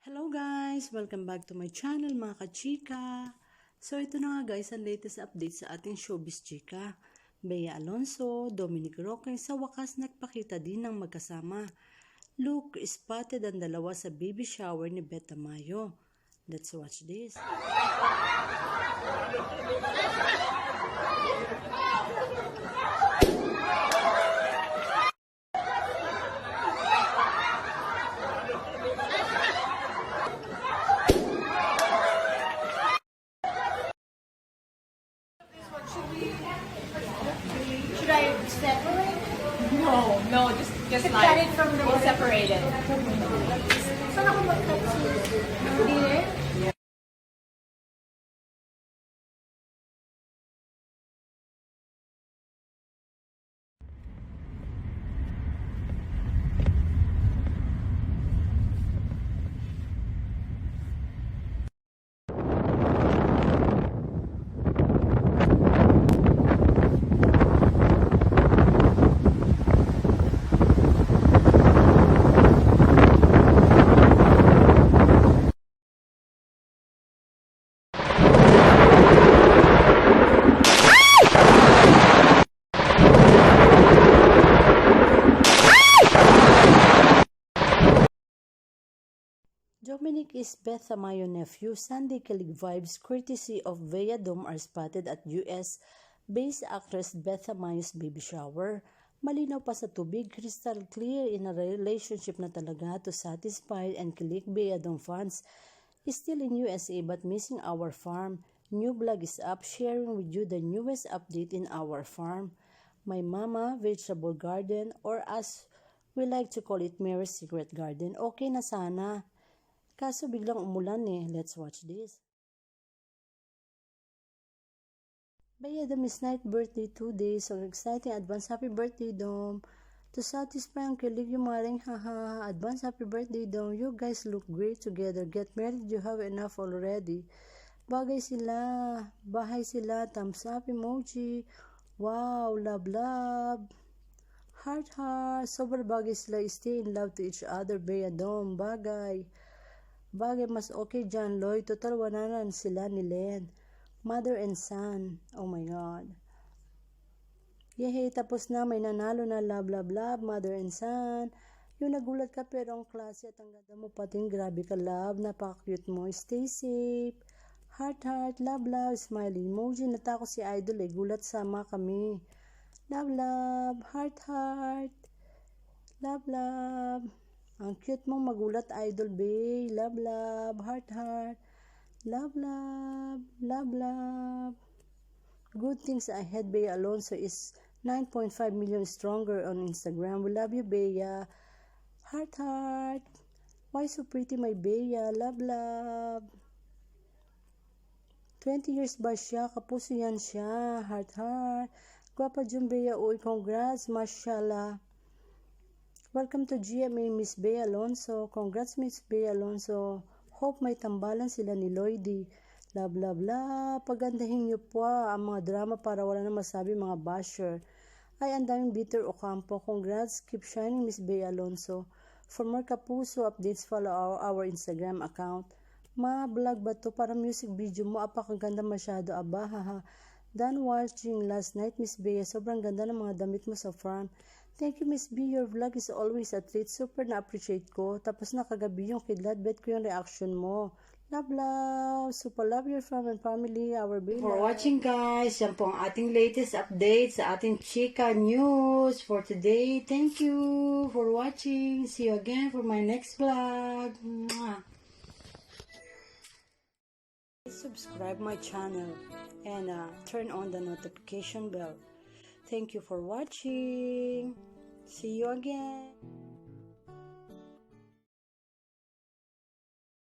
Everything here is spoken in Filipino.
Hello guys! Welcome back to my channel mga kachika. So ito na nga guys ang latest update sa ating showbiz chika. Bea Alonzo, Dominic Roque sa wakas nagpakita din ng magkasama. Look spotted ang dalawa sa baby shower ni Beth Tamayo. Let's watch this. Should I separate? No, just Cut like it from the we'll separate it. Saan ako mag-cut siya? Hindi rin? Dominic is Beth Tamayo nephew. Sunday Kilig vibes courtesy of Bea Dom are spotted at US-based actress Beth Tamayo's baby shower. Malinaw pa sa tubig, crystal clear in a relationship na talaga to satisfied and kilig Bea Dom fans. Still in USA but missing our farm. New vlog is up sharing with you the newest update in our farm. My mama vegetable garden or as we like to call it Mary's Secret Garden. Okay na sana. Kaso biglang umulan eh. Let's watch this. Bea Dom is night birthday today. So exciting advance happy birthday Dom. To satisfy ang kilig yung maring haha. Advance happy birthday Dom. You guys look great together. Get married, you have enough already. Bagay sila. Bahay sila. Thumbs up emoji. Wow, love love. Heart heart. Sobrang bagay sila. Stay in love to each other Bea Dom. Bagay mas okay dyan, Lloyd. Total, wananan sila ni Len. Mother and son. Oh my God. Yehey, tapos na. May nanalo na love, love, love. Mother and son. Yung nagulat ka pero ang klase at ang ganda mo pating. Grabe ka, love. Napaka-cute mo. Stay safe. Heart, heart. Love, love. Smiley emoji. Natako si Idol eh. Gulat sama kami. Love, love. Heart, heart. Love, love. Ang cute mong magulat, Idol Bay. Love, love. Heart, heart. Love, love. Love, love. Good things ahead. Bea Alonzo is 9.5 million stronger on Instagram. We love you, Bea. Heart, heart. Why so pretty, my Bea? Love, love. 20 years ba siya? Kapuso yan siya. Heart, heart. Gwapa dyan, Bea. Uy, congrats. Mashallah. Welcome to GMA, Miss Bea Alonzo. Congrats, Miss Bea Alonzo. Hope may tambalan sila ni Lloydie. Love, love, love. Pagandahin niyo po ang mga drama para wala na masabi mga basher. Ay, ang daming bitter Ocampo. Congrats. Keep shining, Miss Bea Alonzo. For more kapuso updates, follow our Instagram account. Ma-vlog ba to? Para music video mo. Apakaganda masyado. Aba, haha. Done watching last night, Miss Bea. Sobrang ganda ng mga damit mo sa farm. Thank you, Miss B. Your vlog is always a treat. Super na-appreciate ko. Tapos na kagabi yung kidlat. Bet ko yung reaction mo. Love, love. Super love your farm and family. Our baby. For watching, guys. Yan po ang ating latest update sa ating Chika News for today. Thank you for watching. See you again for my next vlog. Mwah. Subscribe my channel and turn on the notification bell. Thank you for watching. See you again.